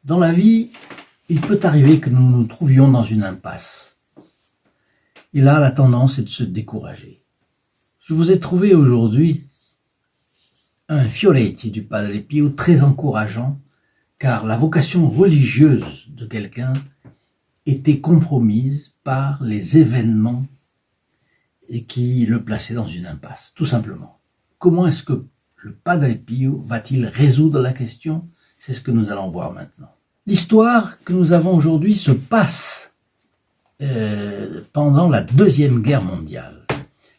Dans la vie, il peut arriver que nous nous trouvions dans une impasse. Et là, la tendance est de se décourager. Je vous ai trouvé aujourd'hui un Fioretti du Padre Pio très encourageant, car la vocation religieuse de quelqu'un était compromise par les événements et qui le plaçaient dans une impasse, tout simplement. Comment est-ce que le Padre Pio va-t-il résoudre la question? C'est ce que nous allons voir maintenant. L'histoire que nous avons aujourd'hui se passe pendant la Deuxième Guerre mondiale.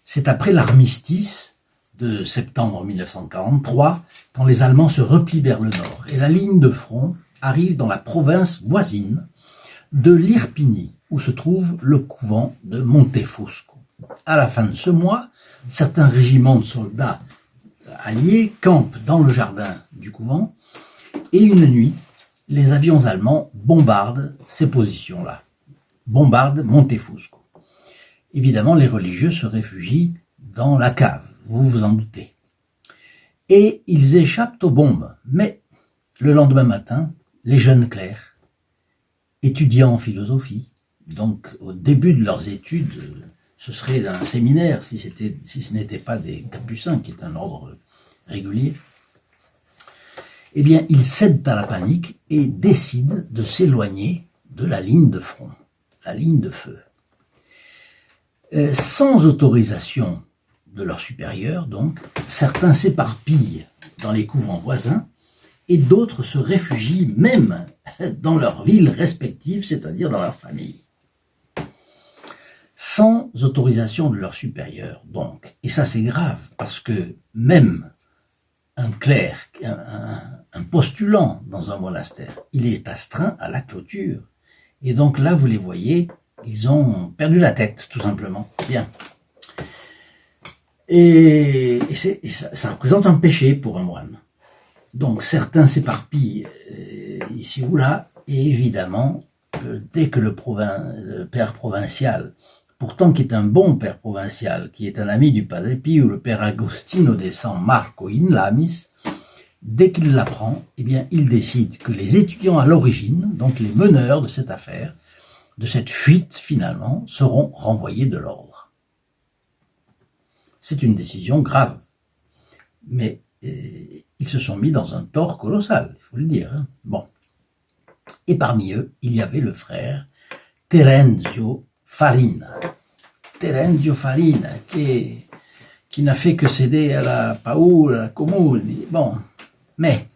C'est après l'armistice de septembre 1943, quand les Allemands se replient vers le nord. Et la ligne de front arrive dans la province voisine de l'Irpinie, où se trouve le couvent de Montefusco. À la fin de ce mois, certains régiments de soldats alliés campent dans le jardin du couvent, et une nuit, les avions allemands bombardent ces positions-là, bombardent Montefusco. Évidemment, les religieux se réfugient dans la cave, vous vous en doutez. Et ils échappent aux bombes. Mais le lendemain matin, les jeunes clercs, étudiants en philosophie, donc au début de leurs études, ce serait un séminaire si ce n'était pas des capucins, qui est un ordre régulier, eh bien, ils cèdent à la panique et décident de s'éloigner de la ligne de front, la ligne de feu. Sans autorisation de leurs supérieurs, donc, certains s'éparpillent dans les couvents voisins et d'autres se réfugient même dans leurs villes respectives, c'est-à-dire dans leur famille. Sans autorisation de leurs supérieurs, donc. Et ça, c'est grave, parce que même un clerc, un postulant dans un monastère, il est astreint à la clôture. Et donc là, vous les voyez, ils ont perdu la tête, tout simplement. Bien. Et ça représente un péché pour un moine. Donc certains s'éparpillent ici ou là, et évidemment, dès que le père provincial, pourtant qui est un bon père provincial, qui est un ami du Padre Pio, le père Agostino de San Marco in Lamis, dès qu'il l'apprend, eh bien, il décide que les étudiants à l'origine, donc les meneurs de cette affaire, de cette fuite finalement, seront renvoyés de l'ordre. C'est une décision grave, mais ils se sont mis dans un tort colossal, il faut le dire. Hein. Bon. Et parmi eux, il y avait le frère Terenzio Farina. Terenzio Farina, qui n'a fait que céder à la paura, à la commune. Bon, mais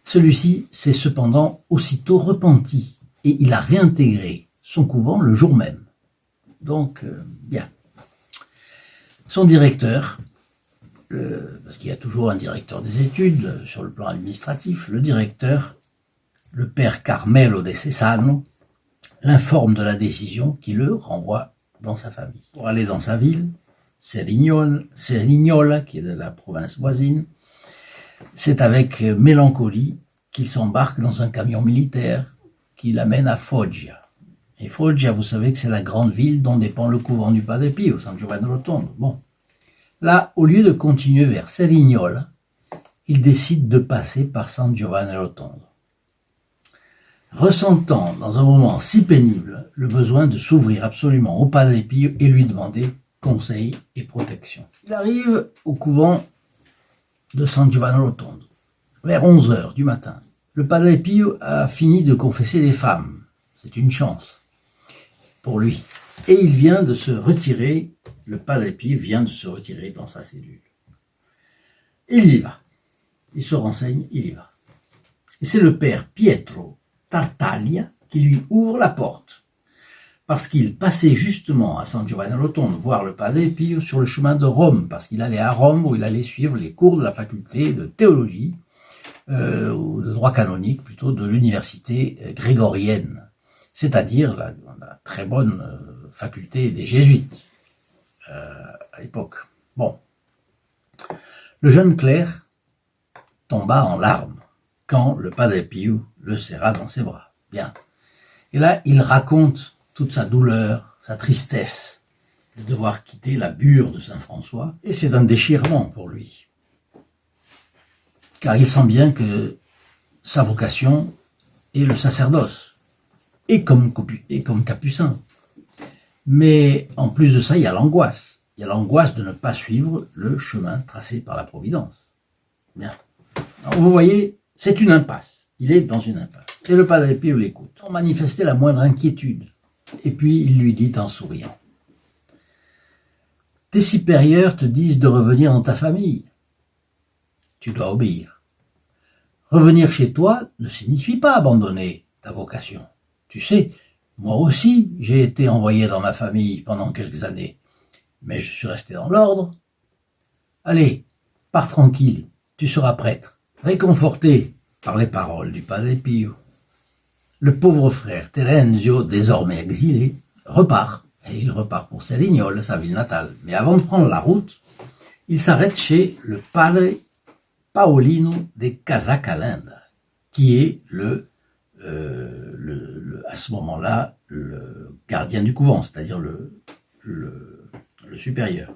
celui-ci s'est cependant aussitôt repenti et il a réintégré son couvent le jour même. Donc, bien. Son directeur, parce qu'il y a toujours un directeur des études sur le plan administratif, le directeur, le père Carmelo de Cesano, l'informe de la décision qui le renvoie dans sa famille. Pour aller dans sa ville, Cerignola, qui est de la province voisine, c'est avec mélancolie qu'il s'embarque dans un camion militaire qui l'amène à Foggia. Et Foggia, vous savez que c'est la grande ville dont dépend le couvent du Padre Pio, San Giovanni Rotondo. Bon. Là, au lieu de continuer vers Cerignola, il décide de passer par San Giovanni Rotondo. Ressentant dans un moment si pénible le besoin de s'ouvrir absolument au Padre Pio et lui demander conseil et protection. Il arrive au couvent de San Giovanni Rotondo, vers 11h du matin. Le Padre Pio a fini de confesser les femmes. C'est une chance pour lui. Et il vient de se retirer, le Padre Pio vient de se retirer dans sa cellule. Il y va. Il se renseigne, il y va. Et c'est le père Pietro Tartaglia qui lui ouvre la porte. Parce qu'il passait justement à San Giovanni Rotondo voir le Padre Pio sur le chemin de Rome, parce qu'il allait à Rome où il allait suivre les cours de la faculté de théologie, ou de droit canonique plutôt, de l'université grégorienne, c'est-à-dire la très bonne faculté des jésuites à l'époque. Bon. Le jeune clerc tomba en larmes quand le Padre Pio le serra dans ses bras. Bien. Et là, il raconte toute sa douleur, sa tristesse de devoir quitter la bure de Saint-François. Et c'est un déchirement pour lui. Car il sent bien que sa vocation et le sacerdoce, et comme capucin. Mais en plus de ça, il y a l'angoisse. Il y a l'angoisse de ne pas suivre le chemin tracé par la Providence. Bien. Alors, vous voyez, c'est une impasse. Il est dans une impasse. Et le Padre Pio l'écoute, sans manifester la moindre inquiétude. Et puis il lui dit en souriant: tes supérieurs te disent de revenir dans ta famille. Tu dois obéir. Revenir chez toi ne signifie pas abandonner ta vocation. Tu sais, moi aussi, j'ai été envoyé dans ma famille pendant quelques années, mais je suis resté dans l'ordre. Allez, pars tranquille, tu seras prêtre, réconforté par les paroles du Padre Pio. Le pauvre frère Terenzio, désormais exilé, repart, et il repart pour Cerignoles, sa ville natale. Mais avant de prendre la route, il s'arrête chez le Padre Paolino de Casacalenda, qui est à ce moment-là, le gardien du couvent, c'est-à-dire le supérieur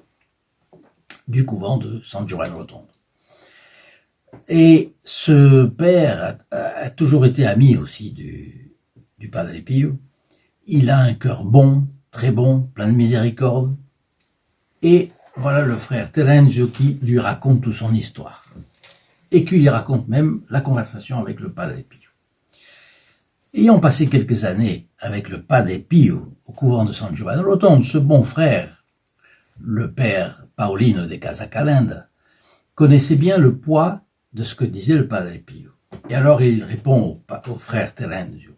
du couvent de San Giovanni Rotondo. Et ce père a toujours été ami aussi du Padre Pio. Il a un cœur bon, très bon, plein de miséricorde. Et voilà le frère Terenzio qui lui raconte toute son histoire. Et qui lui raconte même la conversation avec le Padre Pio. Ayant passé quelques années avec le Padre Pio au couvent de San Giovanni Rotondo, ce bon frère, le père Paolino de Casacalenda, connaissait bien le poids de ce que disait le Padre Pio. Et alors il répond au frère Terenzio: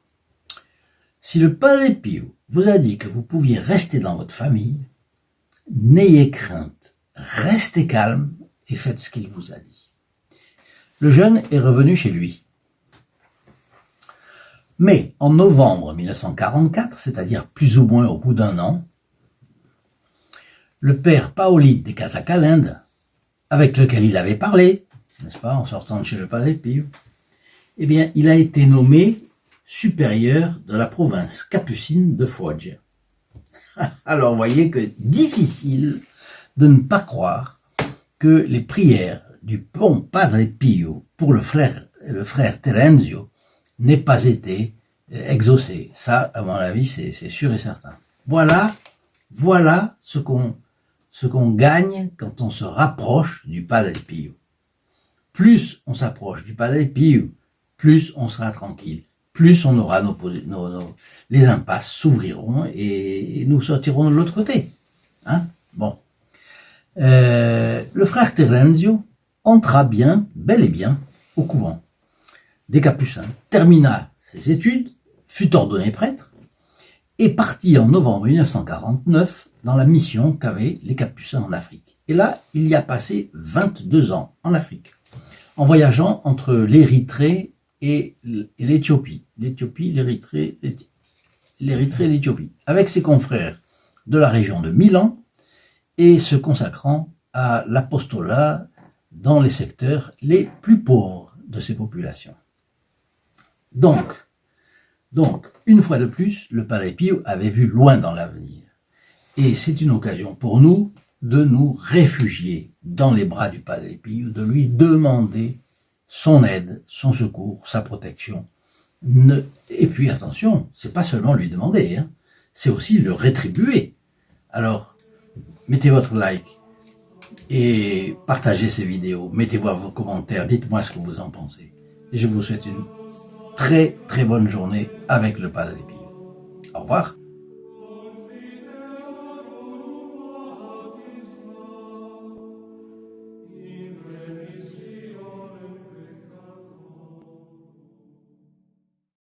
si le Padre Pio vous a dit que vous pouviez rester dans votre famille, n'ayez crainte, restez calme et faites ce qu'il vous a dit. Le jeune est revenu chez lui. Mais en novembre 1944, c'est-à-dire plus ou moins au bout d'un an, le père Paolino de Casacalenda, avec lequel il avait parlé, n'est-ce pas, en sortant de chez le Padre Pio, eh bien, il a été nommé supérieur de la province capucine de Foggia. Alors, vous voyez que difficile de ne pas croire que les prières du bon Padre Pio pour le frère Terenzio n'aient pas été exaucées. Ça, à mon avis, c'est sûr et certain. Voilà ce qu'on gagne quand on se rapproche du Padre Pio. Plus on s'approche du Padre Pio, plus on sera tranquille, plus on aura les impasses s'ouvriront et nous sortirons de l'autre côté. Hein? Bon. Le frère Terenzio entra bel et bien, au couvent des Capucins, termina ses études, fut ordonné prêtre et partit en novembre 1949 dans la mission qu'avaient les Capucins en Afrique. Et là, il y a passé 22 ans en Afrique, en voyageant entre l'Érythrée et l'Éthiopie. L'Érythrée et l'Éthiopie, avec ses confrères de la région de Milan et se consacrant à l'apostolat dans les secteurs les plus pauvres de ces populations. Donc, une fois de plus, le Padre Pio avait vu loin dans l'avenir. Et c'est une occasion pour nous de nous réfugier dans les bras du Padre Pio, de lui demander son aide, son secours, sa protection. Et puis attention, c'est pas seulement lui demander, hein, c'est aussi le rétribuer. Alors, mettez votre like et partagez ces vidéos, mettez vos commentaires, dites-moi ce que vous en pensez. Et je vous souhaite une très très bonne journée avec le Padre Pio. Au revoir.